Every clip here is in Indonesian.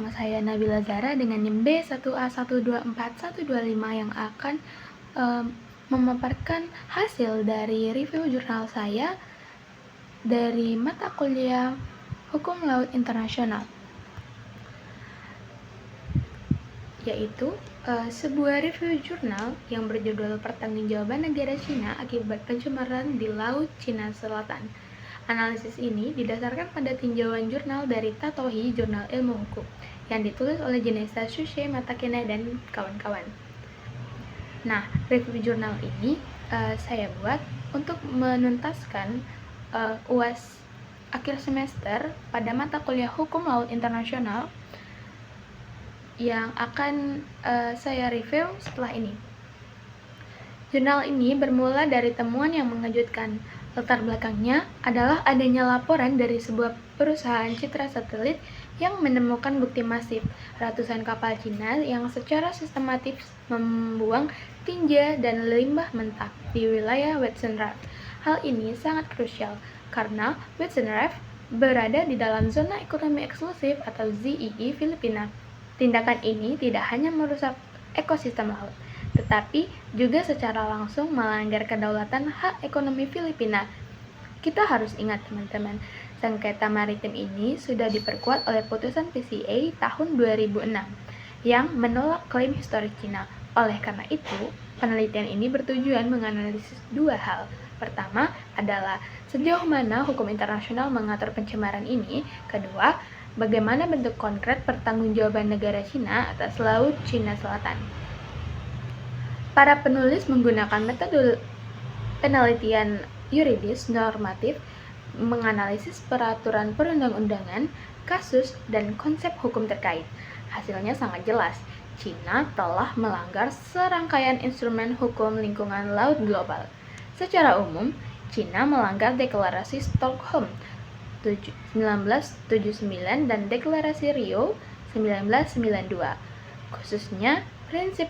bersama saya Nabila Zara dengan NIM B1A1241125 yang akan memaparkan hasil dari review jurnal saya dari mata kuliah Hukum Laut Internasional, yaitu sebuah review jurnal yang berjudul Pertanggungjawaban Negara Cina Akibat Pencemaran di Laut Cina Selatan. Analisis ini didasarkan pada tinjauan jurnal dari Tatohi Jurnal Ilmu Hukum yang ditulis oleh Jenesa Shushe Matakena dan kawan-kawan. Nah, review jurnal ini saya buat untuk menuntaskan UAS akhir semester pada mata kuliah Hukum Laut Internasional yang akan saya review setelah ini. Jurnal ini bermula dari temuan yang mengejutkan. Latar belakangnya adalah adanya laporan dari sebuah perusahaan citra satelit yang menemukan bukti masif ratusan kapal Cina yang secara sistematis membuang tinja dan limbah mentah di wilayah Western Reef. Hal ini sangat krusial karena Western Reef berada di dalam zona ekonomi eksklusif atau ZEE Filipina. Tindakan ini tidak hanya merusak ekosistem laut, tetapi juga secara langsung melanggar kedaulatan hak ekonomi Filipina. Kita harus ingat teman-teman, sengketa maritim ini sudah diperkuat oleh putusan PCA tahun 2006 yang menolak klaim historik Cina. Oleh karena itu, penelitian ini bertujuan menganalisis dua hal. Pertama adalah sejauh mana hukum internasional mengatur pencemaran ini. Kedua, bagaimana bentuk konkret pertanggungjawaban negara Cina atas Laut Cina Selatan. Para penulis menggunakan metode penelitian yuridis normatif, menganalisis peraturan perundang-undangan, kasus, dan konsep hukum terkait. Hasilnya sangat jelas, Cina telah melanggar serangkaian instrumen hukum lingkungan laut global. Secara umum, Cina melanggar Deklarasi Stockholm 1979 dan Deklarasi Rio 1992, khususnya prinsip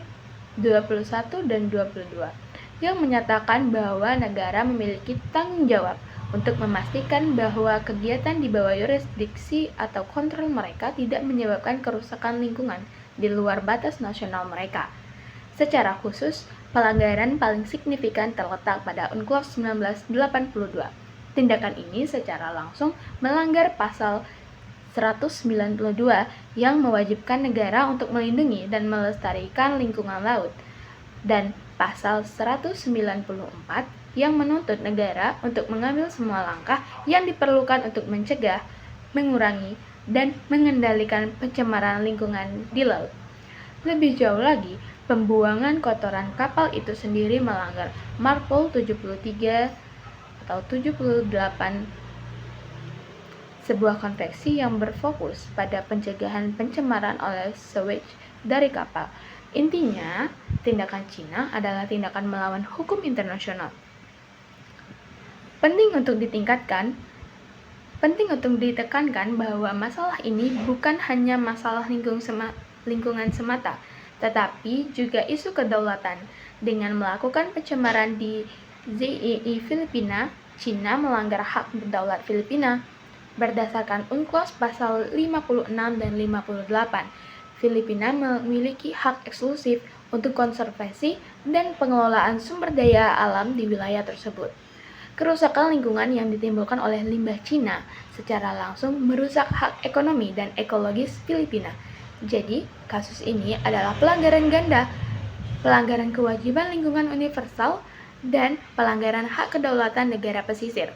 21 dan 22, yang menyatakan bahwa negara memiliki tanggung jawab untuk memastikan bahwa kegiatan di bawah yurisdiksi atau kontrol mereka tidak menyebabkan kerusakan lingkungan di luar batas nasional mereka. Secara khusus, pelanggaran paling signifikan terletak pada UNCLOS 1982. Tindakan ini secara langsung melanggar pasal 192 yang mewajibkan negara untuk melindungi dan melestarikan lingkungan laut, dan pasal 194 yang menuntut negara untuk mengambil semua langkah yang diperlukan untuk mencegah, mengurangi, dan mengendalikan pencemaran lingkungan di laut. Lebih jauh lagi, pembuangan kotoran kapal itu sendiri melanggar MARPOL 73 atau 78, sebuah konvensi yang berfokus pada pencegahan pencemaran oleh sewage dari kapal. Intinya, tindakan Cina adalah tindakan melawan hukum internasional. Penting untuk ditekankan bahwa masalah ini bukan hanya masalah lingkungan semata, tetapi juga isu kedaulatan. Dengan melakukan pencemaran di ZEE Filipina, Cina melanggar hak berdaulat Filipina. Berdasarkan UNCLOS pasal 56 dan 58, Filipina memiliki hak eksklusif untuk konservasi dan pengelolaan sumber daya alam di wilayah tersebut. Kerusakan lingkungan yang ditimbulkan oleh limbah Cina secara langsung merusak hak ekonomi dan ekologis Filipina. Jadi, kasus ini adalah pelanggaran ganda, pelanggaran kewajiban lingkungan universal, dan pelanggaran hak kedaulatan negara pesisir.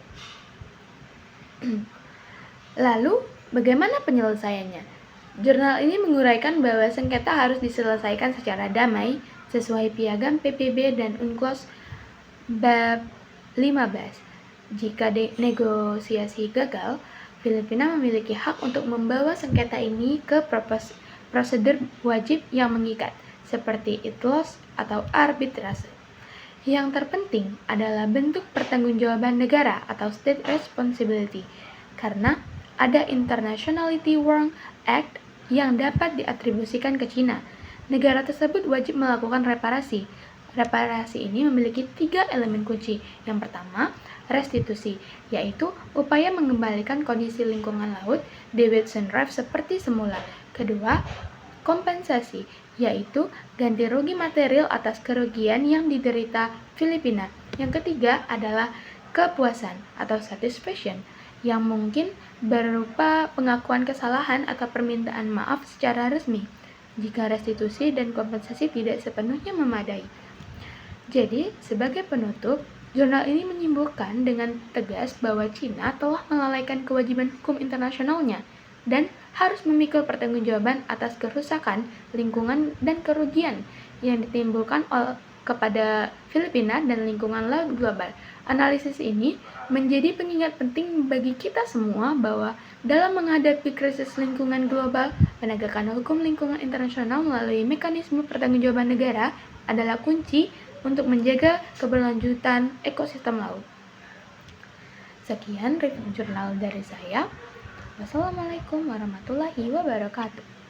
Lalu, bagaimana penyelesaiannya? Jurnal ini menguraikan bahwa sengketa harus diselesaikan secara damai sesuai piagam PBB dan UNCLOS bab 15. Jika negosiasi gagal, Filipina memiliki hak untuk membawa sengketa ini ke prosedur wajib yang mengikat, seperti ITLOS atau arbitrase. Yang terpenting adalah bentuk pertanggungjawaban negara atau state responsibility, karena ada Internationality Wrong Act yang dapat diatribusikan ke Cina. Negara tersebut wajib melakukan reparasi. Reparasi ini memiliki 3 elemen kunci. Yang pertama, restitusi, yaitu upaya mengembalikan kondisi lingkungan laut di Western Reef seperti semula. Kedua, kompensasi, yaitu ganti rugi material atas kerugian yang diderita Filipina. Yang ketiga adalah kepuasan atau satisfaction, yang mungkin berupa pengakuan kesalahan atau permintaan maaf secara resmi jika restitusi dan kompensasi tidak sepenuhnya memadai. Jadi, sebagai penutup, jurnal ini menyimpulkan dengan tegas bahwa Cina telah melalaikan kewajiban hukum internasionalnya dan harus memikul pertanggungjawaban atas kerusakan lingkungan dan kerugian yang ditimbulkan kepada Filipina dan lingkungan laut global. Analisis ini menjadi pengingat penting bagi kita semua bahwa dalam menghadapi krisis lingkungan global, penegakan hukum lingkungan internasional melalui mekanisme pertanggungjawaban negara adalah kunci untuk menjaga keberlanjutan ekosistem laut. Sekian review jurnal dari saya. Wassalamualaikum warahmatullahi wabarakatuh.